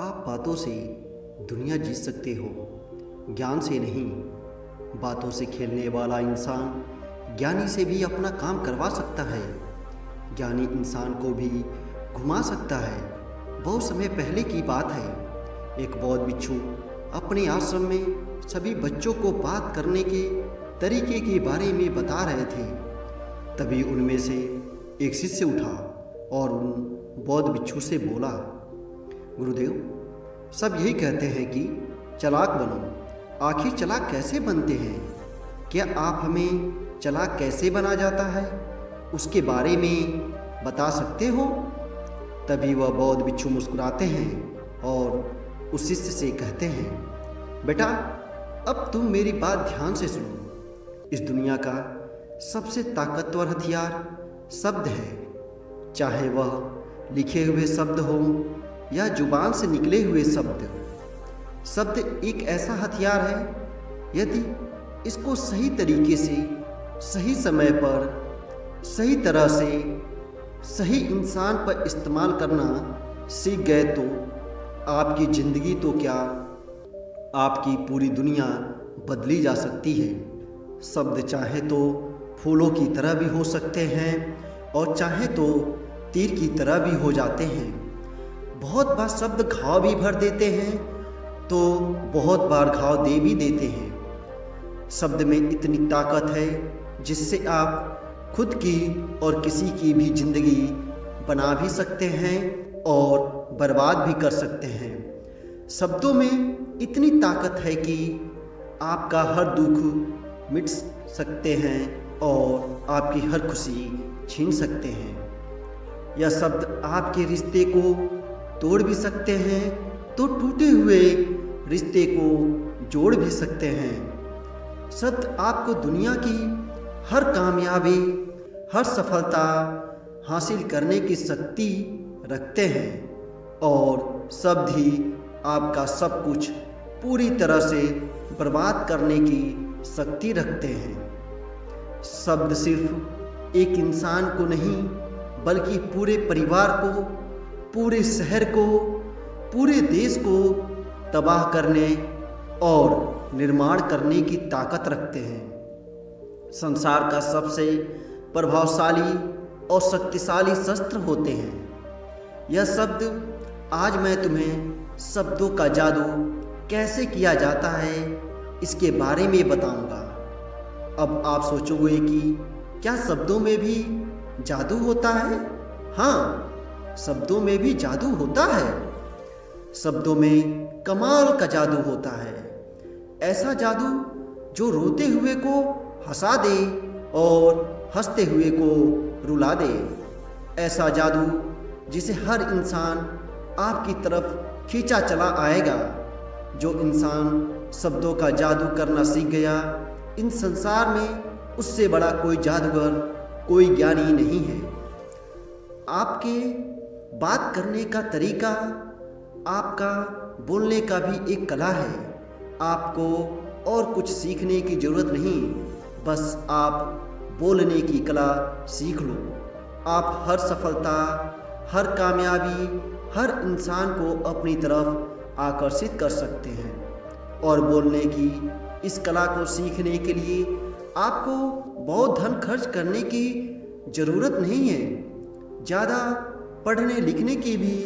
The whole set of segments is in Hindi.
आप बातों से दुनिया जीत सकते हो, ज्ञान से नहीं। बातों से खेलने वाला इंसान ज्ञानी से भी अपना काम करवा सकता है। ज्ञानी इंसान को भी घुमा सकता है। बहुत समय पहले की बात है, एक बौद्ध भिक्षु अपने आश्रम में सभी बच्चों को बात करने के तरीके के बारे में बता रहे थे। तभी उनमें से एक शिष्य उठा और उन बौद्ध भिक्षु से बोला, गुरुदेव, सब यही कहते हैं कि चालाक बनो। आखिर चालाक कैसे बनते हैं? क्या आप हमें चालाक कैसे बना जाता है, उसके बारे में बता सकते हो? तभी वह बौद्ध भिक्षु मुस्कुराते हैं और उस शिष्य से कहते हैं, बेटा, अब तुम मेरी बात ध्यान से सुनो। इस दुनिया का सबसे ताकतवर हथियार शब्द है। चाहे वह लिखे हुए शब्द हो या जुबान से निकले हुए शब्द। शब्द एक ऐसा हथियार है, यदि इसको सही तरीके से, सही समय पर, सही तरह से, सही इंसान पर इस्तेमाल करना सीख गए तो आपकी ज़िंदगी तो क्या, आपकी पूरी दुनिया बदली जा सकती है। शब्द चाहे तो फूलों की तरह भी हो सकते हैं और चाहे तो तीर की तरह भी हो जाते हैं। बहुत बार शब्द घाव भी भर देते हैं तो बहुत बार घाव दे भी देते हैं। शब्द में इतनी ताकत है जिससे आप खुद की और किसी की भी जिंदगी बना भी सकते हैं और बर्बाद भी कर सकते हैं। शब्दों में इतनी ताकत है कि आपका हर दुख मिट सकते हैं और आपकी हर खुशी छीन सकते हैं। यह शब्द आपके रिश्ते को तोड़ भी सकते हैं तो टूटे हुए रिश्ते को जोड़ भी सकते हैं। शब्द आपको दुनिया की हर कामयाबी, हर सफलता हासिल करने की शक्ति रखते हैं और शब्द ही आपका सब कुछ पूरी तरह से बर्बाद करने की शक्ति रखते हैं। शब्द सिर्फ एक इंसान को नहीं बल्कि पूरे परिवार को, पूरे शहर को, पूरे देश को तबाह करने और निर्माण करने की ताकत रखते हैं। संसार का सबसे प्रभावशाली और शक्तिशाली शस्त्र होते हैं। यह शब्द आज मैं तुम्हें शब्दों का जादू कैसे किया जाता है इसके बारे में बताऊंगा। अब आप सोचोगे कि क्या शब्दों में भी जादू होता है? हाँ, शब्दों में भी जादू होता है। शब्दों में कमाल का जादू होता है। ऐसा जादू जो रोते हुए को हंसा दे और हंसते हुए को रुला दे। ऐसा जादू जिसे हर इंसान आपकी तरफ खींचा चला आएगा। जो इंसान शब्दों का जादू करना सीख गया, इन संसार में उससे बड़ा कोई जादूगर, कोई ज्ञानी नहीं है। आपके बात करने का तरीका, आपका बोलने का भी एक कला है। आपको और कुछ सीखने की ज़रूरत नहीं, बस आप बोलने की कला सीख लो। आप हर सफलता, हर कामयाबी, हर इंसान को अपनी तरफ आकर्षित कर सकते हैं। और बोलने की इस कला को सीखने के लिए आपको बहुत धन खर्च करने की ज़रूरत नहीं है। ज़्यादा पढ़ने लिखने की भी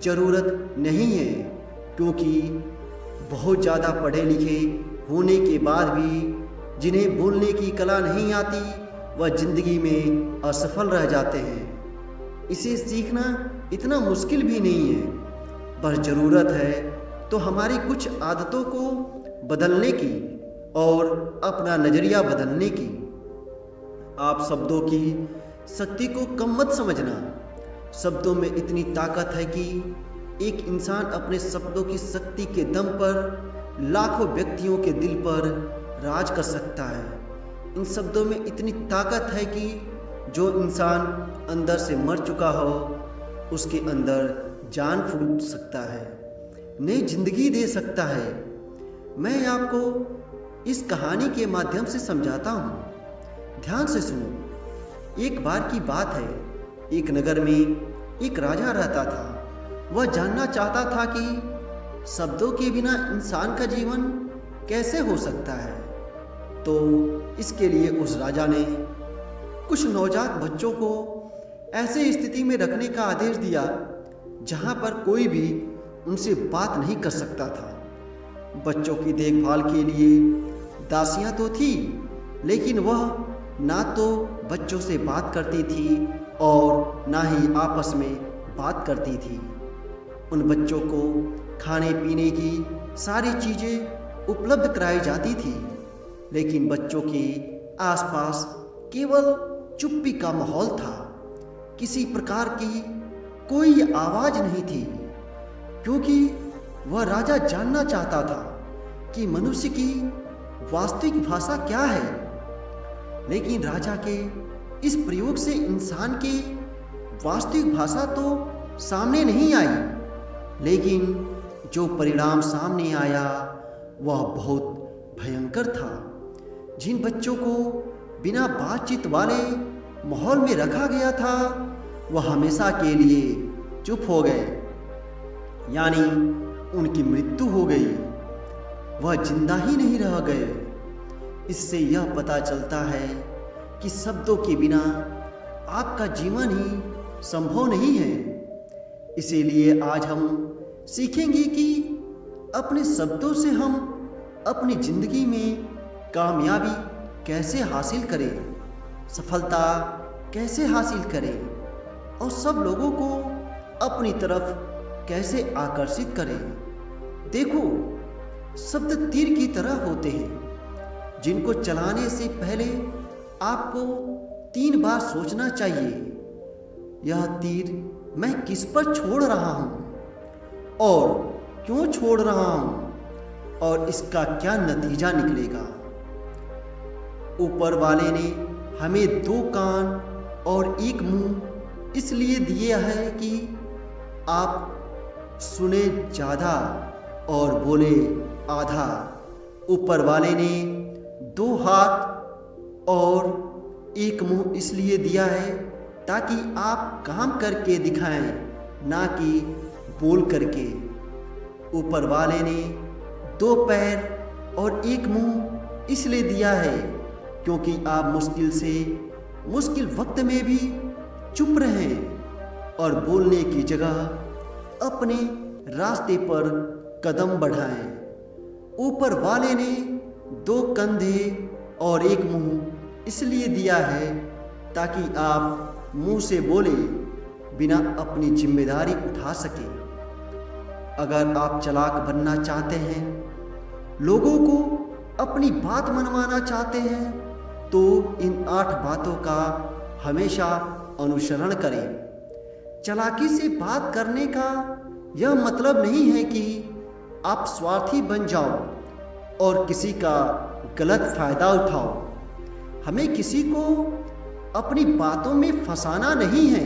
ज़रूरत नहीं है, क्योंकि बहुत ज़्यादा पढ़े लिखे होने के बाद भी जिन्हें बोलने की कला नहीं आती, वह ज़िंदगी में असफल रह जाते हैं। इसे सीखना इतना मुश्किल भी नहीं है, बस ज़रूरत है तो हमारी कुछ आदतों को बदलने की और अपना नज़रिया बदलने की। आप शब्दों की शक्ति को कम मत समझना। शब्दों में इतनी ताकत है कि एक इंसान अपने शब्दों की शक्ति के दम पर लाखों व्यक्तियों के दिल पर राज कर सकता है। इन शब्दों में इतनी ताकत है कि जो इंसान अंदर से मर चुका हो, उसके अंदर जान फूट सकता है, नई जिंदगी दे सकता है। मैं आपको इस कहानी के माध्यम से समझाता हूँ, ध्यान से सुनो। एक बार की बात है, एक नगर में एक राजा रहता था। वह जानना चाहता था कि शब्दों के बिना इंसान का जीवन कैसे हो सकता है। तो इसके लिए उस राजा ने कुछ नवजात बच्चों को ऐसे स्थिति में रखने का आदेश दिया जहां पर कोई भी उनसे बात नहीं कर सकता था। बच्चों की देखभाल के लिए दासियां तो थी, लेकिन वह ना तो बच्चों से बात करती थी और ना ही आपस में बात करती थी। उन बच्चों को खाने पीने की सारी चीज़ें उपलब्ध कराई जाती थी, लेकिन बच्चों के आसपास केवल चुप्पी का माहौल था। किसी प्रकार की कोई आवाज़ नहीं थी, क्योंकि वह राजा जानना चाहता था कि मनुष्य की वास्तविक भाषा क्या है। लेकिन राजा के इस प्रयोग से इंसान की वास्तविक भाषा तो सामने नहीं आई, लेकिन जो परिणाम सामने आया वह बहुत भयंकर था। जिन बच्चों को बिना बातचीत वाले माहौल में रखा गया था वह हमेशा के लिए चुप हो गए, यानी उनकी मृत्यु हो गई, वह जिंदा ही नहीं रह गए। इससे यह पता चलता है कि शब्दों के बिना आपका जीवन ही संभव नहीं है। इसीलिए आज हम सीखेंगे कि अपने शब्दों से हम अपनी जिंदगी में कामयाबी कैसे हासिल करें, सफलता कैसे हासिल करें और सब लोगों को अपनी तरफ कैसे आकर्षित करें। देखो, शब्द तीर की तरह होते हैं जिनको चलाने से पहले आपको 3 बार सोचना चाहिए। यह तीर मैं किस पर छोड़ रहा हूँ और क्यों छोड़ रहा हूँ और इसका क्या नतीजा निकलेगा। ऊपर वाले ने हमें 2 कान और 1 मुंह इसलिए दिया है कि आप सुने ज़्यादा और बोले आधा। ऊपर वाले ने 2 हाथ और 1 मुंह इसलिए दिया है ताकि आप काम करके दिखाएं, ना कि बोल करके। ऊपर वाले ने 2 पैर और 1 मुंह इसलिए दिया है क्योंकि आप मुश्किल वक्त में भी चुप रहें और बोलने की जगह अपने रास्ते पर कदम बढ़ाएं। ऊपर वाले ने 2 कंधे और 1 मुंह इसलिए दिया है ताकि आप मुंह से बोले बिना अपनी जिम्मेदारी उठा सके। अगर आप चालाक बनना चाहते हैं, लोगों को अपनी बात मनवाना चाहते हैं, तो इन 8 बातों का हमेशा अनुसरण करें। चालाकी से बात करने का यह मतलब नहीं है कि आप स्वार्थी बन जाओ और किसी का गलत फायदा उठाओ। हमें किसी को अपनी बातों में फंसाना नहीं है,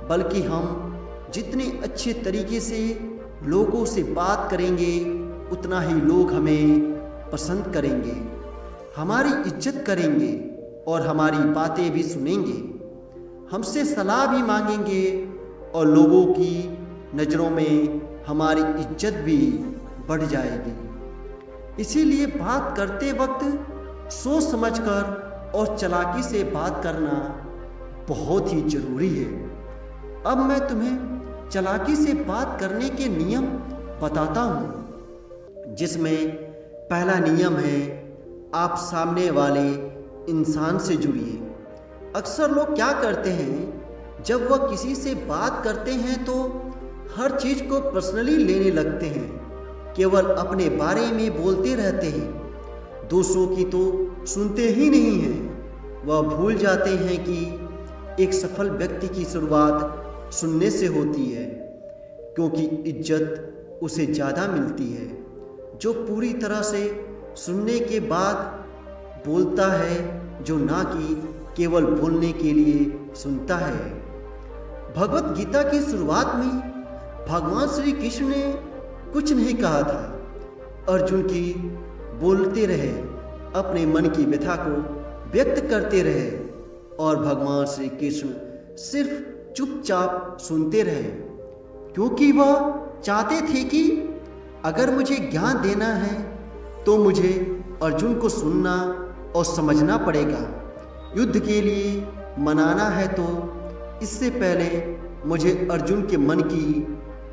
बल्कि हम जितने अच्छे तरीके से लोगों से बात करेंगे उतना ही लोग हमें पसंद करेंगे, हमारी इज्जत करेंगे और हमारी बातें भी सुनेंगे, हमसे सलाह भी मांगेंगे और लोगों की नज़रों में हमारी इज्जत भी बढ़ जाएगी। इसीलिए बात करते वक्त सोच समझकर और चालाकी से बात करना बहुत ही ज़रूरी है। अब मैं तुम्हें चालाकी से बात करने के नियम बताता हूँ, जिसमें पहला नियम है आप सामने वाले इंसान से जुड़िए। अक्सर लोग क्या करते हैं, जब वह किसी से बात करते हैं तो हर चीज़ को पर्सनली लेने लगते हैं, केवल अपने बारे में बोलते रहते हैं, दूसरों की तो सुनते ही नहीं हैं। वह भूल जाते हैं कि एक सफल व्यक्ति की शुरुआत सुनने से होती है, क्योंकि इज्जत उसे ज़्यादा मिलती है जो पूरी तरह से सुनने के बाद बोलता है, जो ना कि केवल बोलने के लिए सुनता है। भगवत गीता की शुरुआत में भगवान श्री कृष्ण ने कुछ नहीं कहा था। अर्जुन की बोलते रहे, अपने मन की व्यथा को व्यक्त करते रहे और भगवान श्री कृष्ण सिर्फ चुपचाप सुनते रहे, क्योंकि वह चाहते थे कि अगर मुझे ज्ञान देना है तो मुझे अर्जुन को सुनना और समझना पड़ेगा। युद्ध के लिए मनाना है तो इससे पहले मुझे अर्जुन के मन की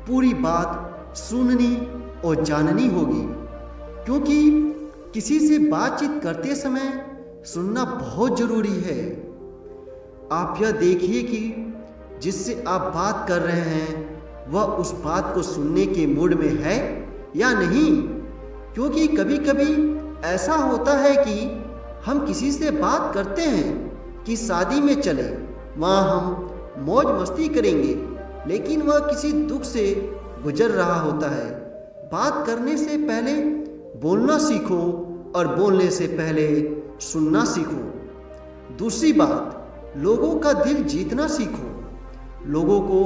पूरी बात सुननी और जाननी होगी, क्योंकि किसी से बातचीत करते समय सुनना बहुत ज़रूरी है। आप यह देखिए कि जिससे आप बात कर रहे हैं वह उस बात को सुनने के मूड में है या नहीं, क्योंकि कभी कभी ऐसा होता है कि हम किसी से बात करते हैं कि शादी में चले, वहाँ हम मौज मस्ती करेंगे, लेकिन वह किसी दुख से गुजर रहा होता है। बात करने से पहले बोलना सीखो और बोलने से पहले सुनना सीखो। दूसरी बात, लोगों का दिल जीतना सीखो। लोगों को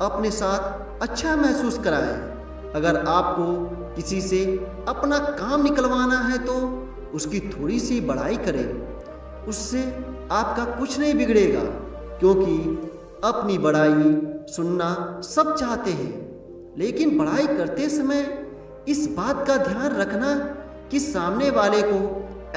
अपने साथ अच्छा महसूस कराएं। अगर आपको किसी से अपना काम निकलवाना है तो उसकी थोड़ी सी बड़ाई करें, उससे आपका कुछ नहीं बिगड़ेगा, क्योंकि अपनी बड़ाई सुनना सब चाहते हैं। लेकिन बड़ाई करते समय इस बात का ध्यान रखना कि सामने वाले को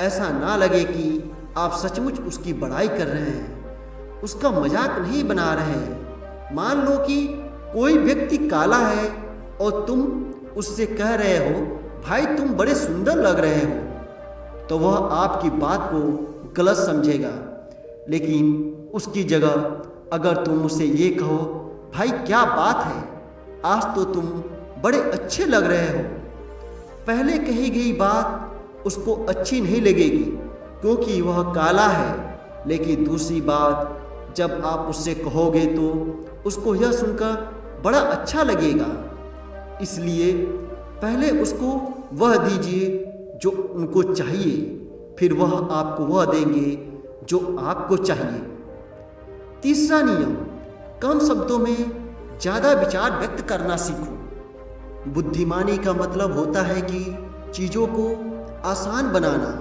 ऐसा ना लगे कि आप सचमुच उसकी बड़ाई कर रहे हैं, उसका मजाक नहीं बना रहे हैं। मान लो कि कोई व्यक्ति काला है और तुम उससे कह रहे हो, भाई तुम बड़े सुंदर लग रहे हो, तो वह आपकी बात को गलत समझेगा। लेकिन उसकी जगह अगर तुम उसे ये कहो, भाई क्या बात है, आज तो तुम बड़े अच्छे लग रहे हो, पहले कही गई बात उसको अच्छी नहीं लगेगी क्योंकि वह काला है। लेकिन दूसरी बात जब आप उससे कहोगे तो उसको यह सुनकर बड़ा अच्छा लगेगा। इसलिए पहले उसको वह दीजिए जो उनको चाहिए, फिर वह आपको वह देंगे जो आपको चाहिए। तीसरा नियम, कम शब्दों में ज़्यादा विचार व्यक्त करना सीखो। बुद्धिमानी का मतलब होता है कि चीज़ों को आसान बनाना।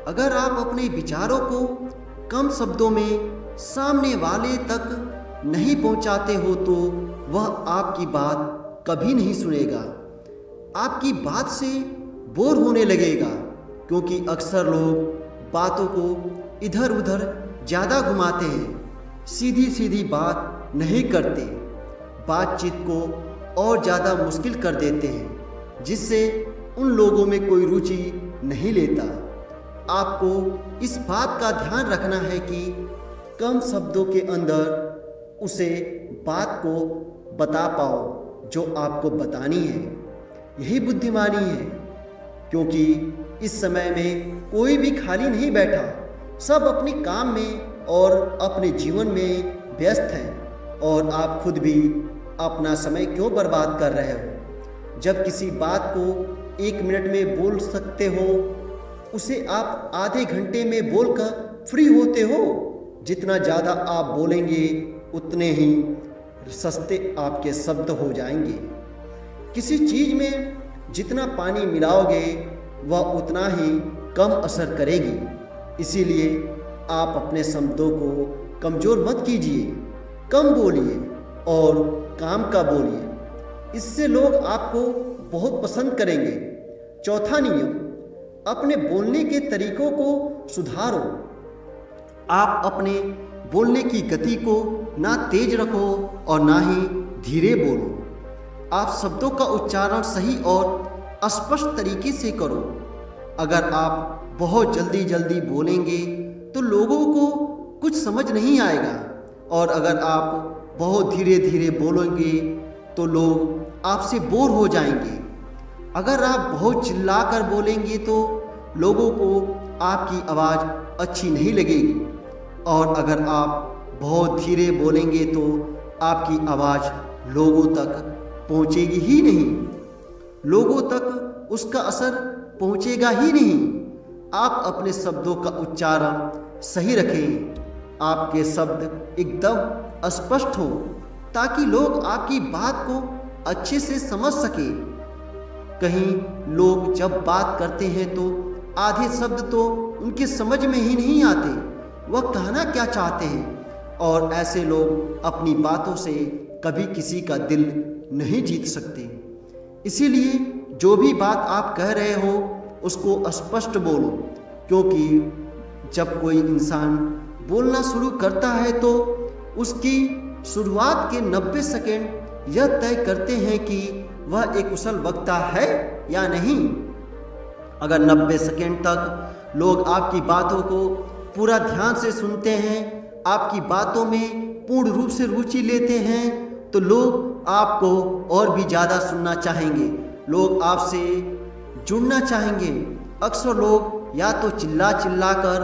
अगर आप अपने विचारों को कम शब्दों में सामने वाले तक नहीं पहुंचाते हो तो वह आपकी बात कभी नहीं सुनेगा, आपकी बात से बोर होने लगेगा, क्योंकि अक्सर लोग बातों को इधर उधर ज़्यादा घुमाते हैं, सीधी सीधी बात नहीं करते, बातचीत को और ज़्यादा मुश्किल कर देते हैं, जिससे उन लोगों में कोई रुचि नहीं लेता। आपको इस बात का ध्यान रखना है कि कम शब्दों के अंदर उसे बात को बता पाओ जो आपको बतानी है। यही बुद्धिमानी है, क्योंकि इस समय में कोई भी खाली नहीं बैठा, सब अपने काम में और अपने जीवन में व्यस्त हैं, और आप खुद भी अपना समय क्यों बर्बाद कर रहे हो। जब किसी बात को 1 मिनट में बोल सकते हो, उसे आप आधे घंटे में बोलकर फ्री होते हो। जितना ज़्यादा आप बोलेंगे उतने ही सस्ते आपके शब्द हो जाएंगे। किसी चीज़ में जितना पानी मिलाओगे वह उतना ही कम असर करेगी। इसीलिए आप अपने शब्दों को कमज़ोर मत कीजिए, कम बोलिए और काम का बोलिए, इससे लोग आपको बहुत पसंद करेंगे। चौथा नियम, अपने बोलने के तरीकों को सुधारो। आप अपने बोलने की गति को ना तेज रखो और ना ही धीरे बोलो। आप शब्दों का उच्चारण सही और स्पष्ट तरीके से करो। अगर आप बहुत जल्दी जल्दी बोलेंगे तो लोगों को कुछ समझ नहीं आएगा, और अगर आप बहुत धीरे धीरे बोलेंगे तो लोग आपसे बोर हो जाएंगे। अगर आप बहुत चिल्लाकर बोलेंगे तो लोगों को आपकी आवाज़ अच्छी नहीं लगेगी, और अगर आप बहुत धीरे बोलेंगे तो आपकी आवाज़ लोगों तक पहुंचेगी ही नहीं, लोगों तक उसका असर पहुंचेगा ही नहीं। आप अपने शब्दों का उच्चारण सही रखें, आपके शब्द एकदम स्पष्ट हो, ताकि लोग आपकी बात को अच्छे से समझ सकें। कहीं लोग जब बात करते हैं तो आधे शब्द तो उनके समझ में ही नहीं आते, वह कहना क्या चाहते हैं, और ऐसे लोग अपनी बातों से कभी किसी का दिल नहीं जीत सकते। इसीलिए जो भी बात आप कह रहे हो उसको स्पष्ट बोलो, क्योंकि जब कोई इंसान बोलना शुरू करता है तो उसकी शुरुआत के 90 सेकंड यह तय करते हैं कि वह एक कुशल वक्ता है या नहीं। अगर 90 सेकंड तक लोग आपकी बातों को पूरा ध्यान से सुनते हैं, आपकी बातों में पूर्ण रूप से रुचि लेते हैं, तो लोग आपको और भी ज़्यादा सुनना चाहेंगे, लोग आपसे जुड़ना चाहेंगे। अक्सर लोग या तो चिल्ला चिल्ला कर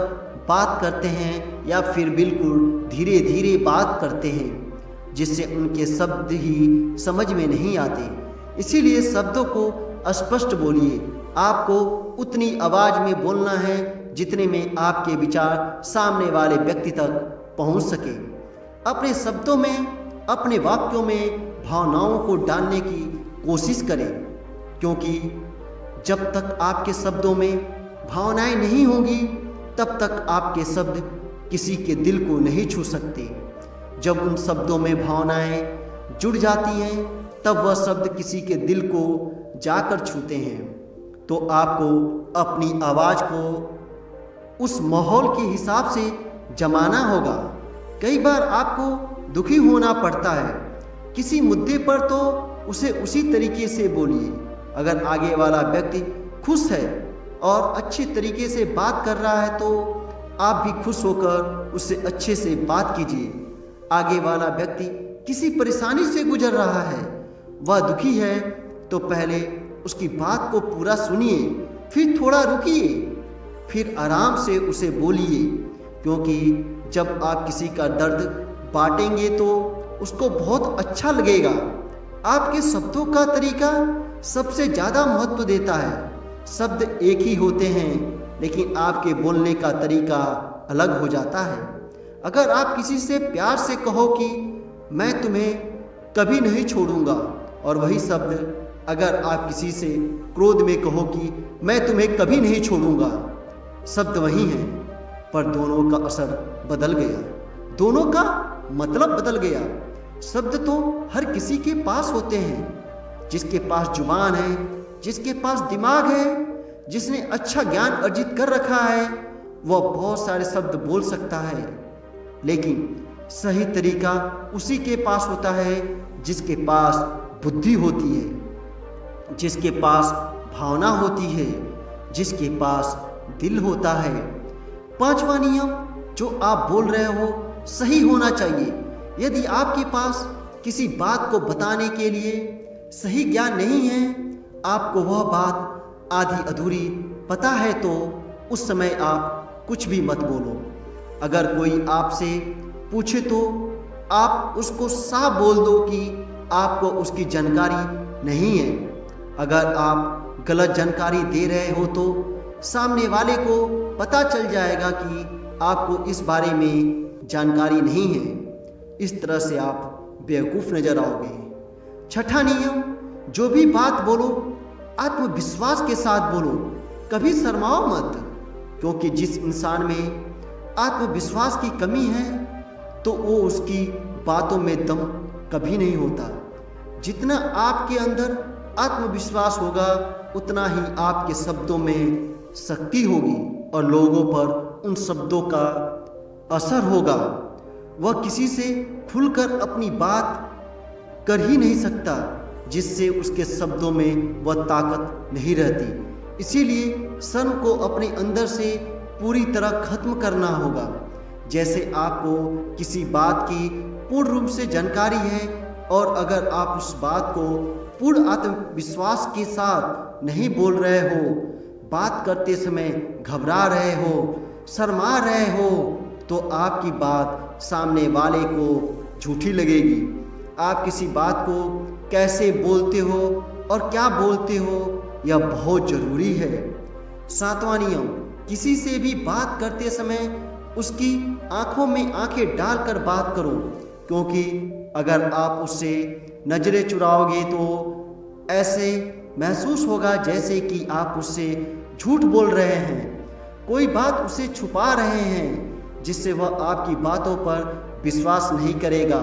बात करते हैं या फिर बिल्कुल धीरे धीरे बात करते हैं, जिससे उनके शब्द ही समझ में नहीं आते। इसीलिए शब्दों को स्पष्ट बोलिए। आपको उतनी आवाज़ में बोलना है जितने में आपके विचार सामने वाले व्यक्ति तक पहुंच सके। अपने शब्दों में, अपने वाक्यों में भावनाओं को डालने की कोशिश करें, क्योंकि जब तक आपके शब्दों में भावनाएं नहीं होंगी तब तक आपके शब्द किसी के दिल को नहीं छू सकते। जब उन शब्दों में भावनाएं जुड़ जाती हैं तब वह शब्द किसी के दिल को जाकर छूते हैं। तो आपको अपनी आवाज़ को उस माहौल के हिसाब से जमाना होगा। कई बार आपको दुखी होना पड़ता है किसी मुद्दे पर, तो उसे उसी तरीके से बोलिए। अगर आगे वाला व्यक्ति खुश है और अच्छे तरीके से बात कर रहा है तो आप भी खुश होकर उससे अच्छे से बात कीजिए। आगे वाला व्यक्ति किसी परेशानी से गुजर रहा है, वह दुखी है, तो पहले उसकी बात को पूरा सुनिए, फिर थोड़ा रुकिए, फिर आराम से उसे बोलिए, क्योंकि जब आप किसी का दर्द बांटेंगे तो उसको बहुत अच्छा लगेगा। आपके शब्दों का तरीका सबसे ज़्यादा महत्व देता है। शब्द एक ही होते हैं, लेकिन आपके बोलने का तरीका अलग हो जाता है। अगर आप किसी से प्यार से कहो कि मैं तुम्हें कभी नहीं छोड़ूंगा, और वही शब्द अगर आप किसी से क्रोध में कहो कि मैं तुम्हें कभी नहीं छोड़ूंगा, शब्द वही हैं, पर दोनों का असर बदल गया, दोनों का मतलब बदल गया। शब्द तो हर किसी के पास होते हैं, जिसके पास जुबान है, जिसके पास दिमाग है, जिसने अच्छा ज्ञान अर्जित कर रखा है, वह बहुत सारे शब्द बोल सकता है। लेकिन सही तरीका उसी के पास होता है जिसके पास बुद्धि होती है, जिसके पास भावना होती है, जिसके पास दिल होता है। पांचवा नियम, जो आप बोल रहे हो सही होना चाहिए। यदि आपके पास किसी बात को बताने के लिए सही ज्ञान नहीं है, आपको वह बात आधी अधूरी पता है, तो उस समय आप कुछ भी मत बोलो। अगर कोई आपसे पूछे तो आप उसको साफ बोल दो कि आपको उसकी जानकारी नहीं है। अगर आप गलत जानकारी दे रहे हो तो सामने वाले को पता चल जाएगा कि आपको इस बारे में जानकारी नहीं है। इस तरह से आप बेवकूफ़ नजर आओगे। छठा नियम, जो भी बात बोलो आत्मविश्वास के साथ बोलो, कभी शर्माओ मत, क्योंकि जिस इंसान में आत्मविश्वास की कमी है तो वो उसकी बातों में दम कभी नहीं होता। जितना आपके अंदर आत्मविश्वास होगा उतना ही आपके शब्दों में शक्ति होगी और लोगों पर उन शब्दों का असर होगा। वह किसी से खुलकर अपनी बात कर ही नहीं सकता जिससे उसके शब्दों में वह ताकत नहीं रहती। इसीलिए शर्म को अपने अंदर से पूरी तरह खत्म करना होगा। जैसे आपको किसी बात की पूर्ण रूप से जानकारी है और अगर आप उस बात को पूर्ण आत्मविश्वास के साथ नहीं बोल रहे हो, बात करते समय घबरा रहे हो, शर्मा रहे हो, तो आपकी बात सामने वाले को झूठी लगेगी। आप किसी बात को कैसे बोलते हो और क्या बोलते हो, यह बहुत ज़रूरी है। सातवां नियम, किसी से भी बात करते समय उसकी आंखों में आंखें डालकर बात करो, क्योंकि अगर आप उससे नज़रें चुराओगे तो ऐसे महसूस होगा जैसे कि आप उससे झूठ बोल रहे हैं, कोई बात उसे छुपा रहे हैं, जिससे वह आपकी बातों पर विश्वास नहीं करेगा।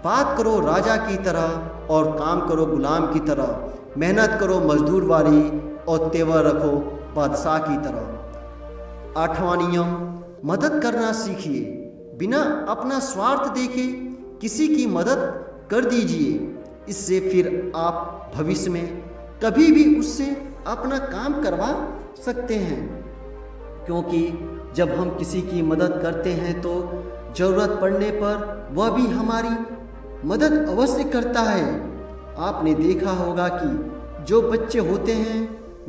बात करो राजा की तरह और काम करो गुलाम की तरह। मेहनत करो मजदूर वाली और तेवर रखो बादशाह की तरह। 8वां नियम, मदद करना सीखिए। बिना अपना स्वार्थ देखे किसी की मदद कर दीजिए। इससे फिर आप भविष्य में कभी भी उससे अपना काम करवा सकते हैं, क्योंकि जब हम किसी की मदद करते हैं तो ज़रूरत पड़ने पर वह भी हमारी मदद अवश्य करता है। आपने देखा होगा कि जो बच्चे होते हैं,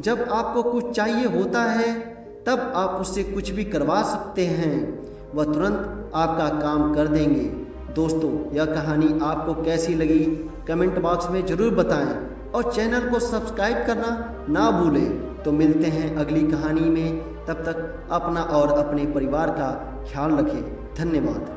जब आपको कुछ चाहिए होता है तब आप उससे कुछ भी करवा सकते हैं, वह तुरंत आपका काम कर देंगे। दोस्तों, यह कहानी आपको कैसी लगी कमेंट बॉक्स में ज़रूर बताएं और चैनल को सब्सक्राइब करना ना भूलें। तो मिलते हैं अगली कहानी में, तब तक अपना और अपने परिवार का ख्याल रखें। धन्यवाद।